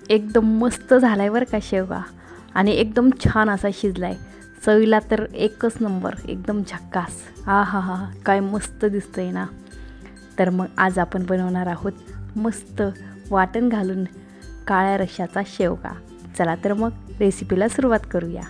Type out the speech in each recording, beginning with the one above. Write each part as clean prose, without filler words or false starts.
एकदम मस्त झालाय बरं का शेवगा आणि एकदम छान असा शिजलाय। चवीला तर एकच नंबर, एकदम झक्कास। हा हा हा, काय मस्त दिसतंय ना। तर मग आज आपण बनवणार आहोत मस्त वाटण घालून काळ्या रश्श्याचा शेवगा। चला तर मग रेसिपीला सुरुवात करूया।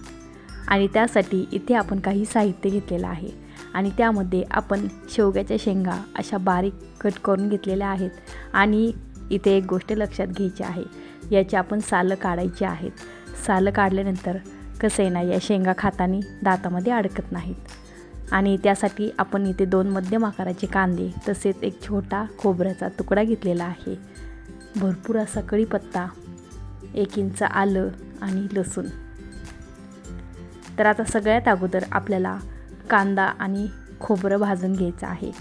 आणि त्यासाठी इथे आपण काही साहित्य घेतलेलं आहे आणि त्यामध्ये आपण शेवग्याच्या शेंगा अशा बारीक कट करून घेतलेल्या आहेत। आणि इथे एक गोष्ट लक्षात घ्यायची आहे, याची आपण सालं काढायची आहेत। सालं काढल्यानंतर कसं आहे ना, या शेंगा खाताना दातामध्ये अडकत नाहीत। आणि त्यासाठी आपण इथे 2 मध्यम आकाराचे कांदे तसेच एक छोटा खोबऱ्याचा तुकडा घेतलेला आहे, भरपूर असा कढीपत्ता, 1 इंच आलं आणि लसूण। तर आता सगळ्यात अगोदर आपल्याला कांदा आणि खोबरं भाजून घ्यायचं आहे।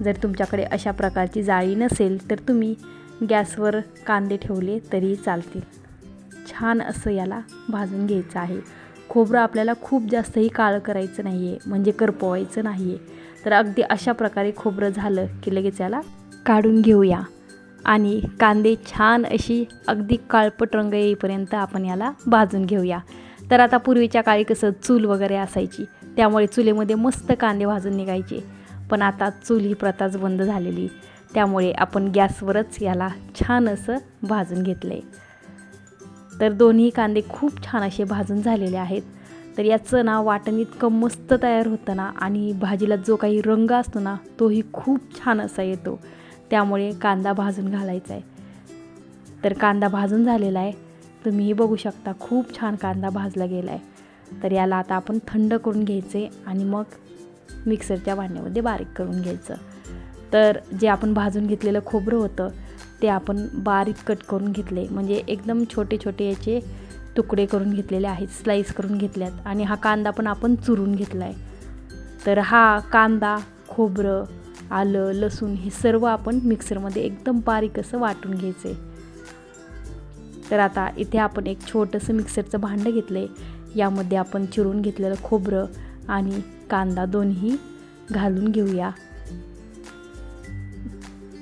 जर तुमच्याकडे अशा प्रकारची जाळी नसेल तर तुम्ही गॅसवर कांदे ठेवले तरी चालतील। छान असं याला भाजून घ्यायचं आहे। खोबरं आपल्याला खूप जास्तही काळं करायचं नाही आहे, म्हणजे करपवायचं नाही आहे। तर अगदी अशा प्रकारे खोबरं झालं की लगेच याला काढून घेऊया। आणि कांदे छान अशी अगदी काळपट रंग येईपर्यंत आपण याला भाजून घेऊया। तर आता पूर्वीच्या काळी कसं चूल वगैरे असायची, त्यामुळे चुलीमध्ये मस्त कांदे भाजून निघायचे। पण आता चूल ही प्रथाच बंद झालेली, त्यामुळे आपण गॅसवरच याला छान असं भाजून घेतले। तर दोन्ही कांदे खूप छान असे भाजून झालेले आहेत। तर याचं ना वाटण इतकं मस्त तयार होतं ना, आणि भाजीला जो काही रंग असतो ना तोही खूप छान असा येतो। त्यामुळे कांदा भाजून घालायचा आहे। तर कांदा भाजून झालेला आहे, तुम्हीही बघू शकता, खूप छान कांदा भाजला गेला आहे। तर याला आता आपण थंड करून घ्यायचे आणि मग मिक्सरच्या भांड्यामध्ये बारीक करून घ्यायचं। तर जे आपण भाजून घेतलेलं खोबरं होतं ते आपण बारीक कट करून घेतले, म्हणजे एकदम छोटे छोटे याचे तुकडे करून घेतलेले आहेत, स्लाईस करून घेतल्यात। आणि हा कांदा पण आपण चुरून घेतला आहे। तर हा कांदा, खोबरं, आलं, लसूण हे सर्व आपण मिक्सरमध्ये एकदम बारीक असं वाटून घ्यायचं आहे। तर आता इथे आपण एक छोटंसं मिक्सरचं भांडं घेतलं आहे, यामध्ये आपण चिरून घेतलेलं खोबरं आणि कांदा दोन्ही घालून घेऊया।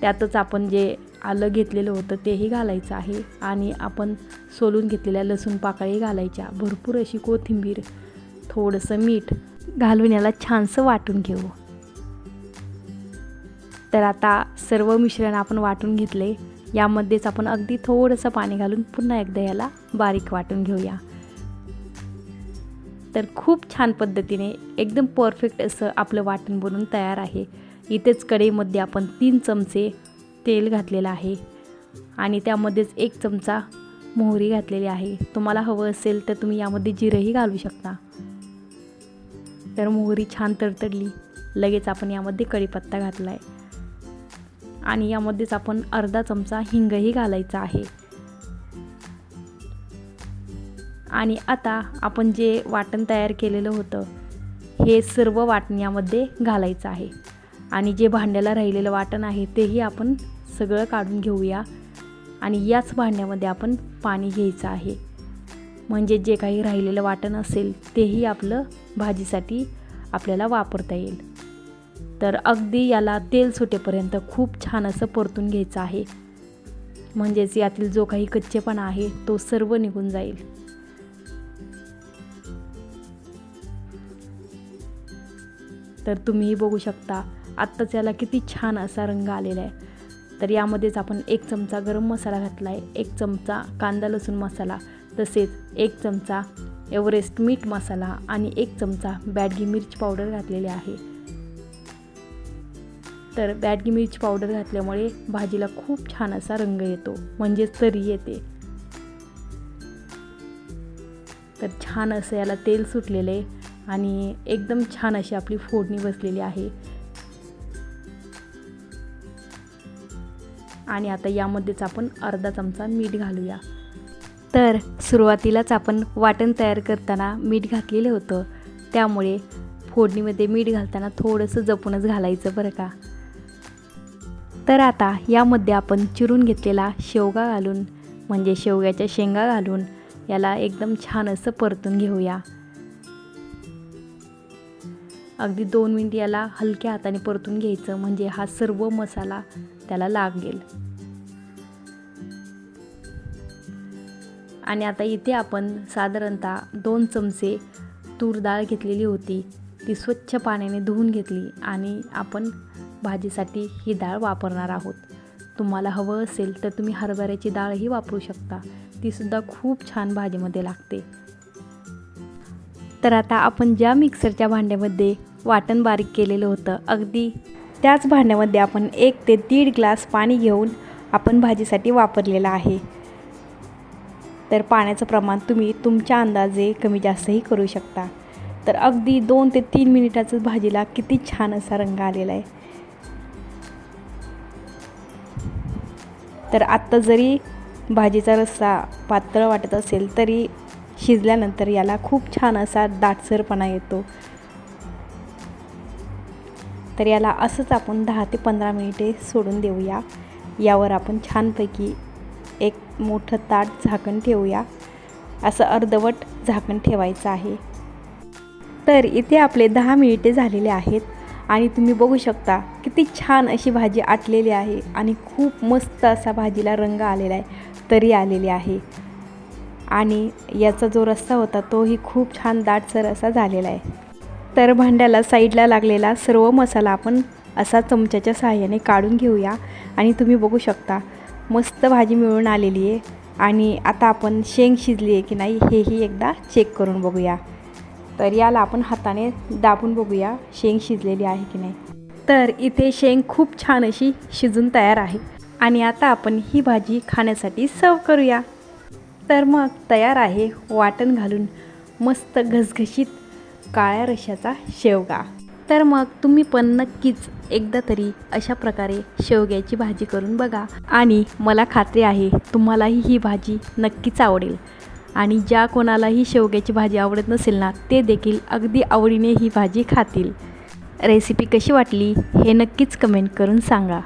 त्यातच आपण जे आलं घेतलेलं होतं तेही घालायचं आहे आणि आपण सोलून घेतलेल्या लसूण पाकळी घालायच्या, भरपूर अशी कोथिंबीर, थोडंसं मीठ घालून याला छानसं वाटून घेऊ। तर आता सर्व मिश्रण आपण वाटून घेतले, यामध्येच आपण अगदी थोडंसं पाणी घालून पुन्हा एकदा याला बारीक वाटून घेऊया। तर खूप छान पद्धतीने एकदम परफेक्ट असं आपलं वाटण बनून तयार आहे। इथेच कढईमध्ये आपण 3 चमचे तेल घातलेलं आहे आणि त्यामध्येच 1 चमचा मोहरी घातलेली आहे। तुम्हाला हवं असेल तर तुम्ही यामध्ये जिरंही घालू शकता। तर मोहरी छान तडतडली, लगेच आपण यामध्ये कढीपत्ता घातला आहे आणि यामध्येच आपण अर्धा चमचा हिंगही घालायचा आहे। आणि आता आपण जे वाटण तयार केलेलं होतं हे सर्व वाटण यामध्ये घालायचं आहे। आणि जे भांड्याला राहिलेलं वाटण आहे तेही आपण सगळं काढून घेऊया। आणि याच भांड्यामध्ये आपण पाणी घ्यायचं आहे, म्हणजे जे काही राहिलेलं वाटण असेल तेही आपलं भाजीसाठी आपल्याला वापरता येईल। तर अगदी याला तेल सुटेपर्यंत खूप छान असं परतून घ्यायचं आहे, म्हणजेच यातील जो काही कच्चेपणा आहे तो सर्व निघून जाईल। तर तुम्हीही बघू शकता, आत्ताच याला किती छान असा रंग आलेला आहे। तर यामध्येच आपण 1 चमचा गरम मसाला घातला आहे, 1 चमचा कांदा लसूण मसाला, तसेच 1 चमचा एव्हरेस्ट मीठ मसाला आणि 1 चमचा बॅडगी मिरची पावडर घातलेली आहे। तर बॅडगी मिरची पावडर घातल्यामुळे भाजीला खूप छान असा रंग येतो, म्हणजेच तरी येते। तर छान असं याला तेल सुटलेलं आहे आणि एकदम छान अशी आपली फोडणी बसलेली आहे। आणि आता यामध्येच आपण अर्धा चमचा मीठ घालूया। तर सुरुवातीलाच आपण वाटण तयार करताना मीठ घातलेलं होतं, त्यामुळे फोडणीमध्ये मीठ घालताना थोडंसं जपूनच घालायचं बरं का। तर आता यामध्ये आपण चिरून घेतलेला शेवगा घालून, म्हणजे शेवग्याच्या शेंगा घालून याला एकदम छान असं परतून घेऊया। अगदी 2 मिनिट याला हलक्या हाताने परतून घ्यायचं, म्हणजे हा सर्व मसाला त्याला लागेल। आणि आता इथे आपण साधारणतः 2 चमचे तूर डाळ घेतलेली होती, ती स्वच्छ पाण्याने धुवून घेतली आणि आपण भाजीसाठी ही डाळ वापरणार आहोत. तुम्हाला हवं असेल तर तुम्ही हरभऱ्याची डाळही वापरू शकता, तीसुद्धा खूप छान भाजीमध्ये लागते. तर आता आपण ज्या मिक्सरच्या भांड्यामध्ये वाटण बारीक केलेलं होतं, अगदी त्याच भांड्यामध्ये आपण 1 ते 1.5 ग्लास पाणी घेऊन आपण भाजीसाठी वापरलेलं आहे. तर पाण्याचं प्रमाण तुम्ही तुमच्या अंदाजे कमी जास्तही करू शकता. तर अगदी 2 ते 3 मिनिटातच भाजीला किती छान असा रंग आलेला आहे. तर आत्ता जरी भाजीचा रस्सा पातळ वाटत असेल तरी शिजल्यानंतर याला खूप छान असा दाटसरपणा येतो. तर याला असंच आपण 10 ते 15 मिनिटे सोडून देऊया. यावर आपण छानपैकी एक मोठं ताट झाकण ठेवूया. असं अर्धवट झाकण ठेवायचं आहे. तर इथे आपले 10 मिनिटे झालेले आहेत आणि तुम्ही बघू शकता किती छान अशी भाजी आटलेली आहे आणि खूप मस्त असा भाजीला रंग आलेला आहे, तरी आलेली आहे. आणि याचा जो रस्सा होता तोही खूप छान दाटसर असा झालेला आहे. तर भांड्याला साईडला लागलेला सर्व मसाला आपण असा चमच्याच्या सहाय्याने काढून घेऊया. आणि तुम्ही बघू शकता मस्त भाजी मिळून आलेली आहे. आणि आता आपण शेंग शिजली आहे की नाही हेही एकदा चेक करून बघूया. तर याला आपण हाताने दाबून बघूया शेंग शिजलेली आहे की नाही. तर इथे शेंग खूप छान अशी शिजून तयार आहे. आणि आता आपण ही भाजी खाण्यासाठी सर्व करूया. तर मग तयार आहे वाटण घालून मस्त घसघशीत काळ्या रश्श्याचा शेवगा. तर मग तुम्ही पण नक्कीच एकदा तरी अशा प्रकारे शेवग्याची भाजी करून बघा आणि मला खात्री आहे तुम्हालाही ही भाजी नक्कीच आवडेल. आणि ज्या कोणालाही शेवग्याची भाजी आवडत नसेल ना, ते देखील अगदी आवडीने ही भाजी खातील. रेसिपी कशी वाटली हे नक्कीच कमेंट करून सांगा.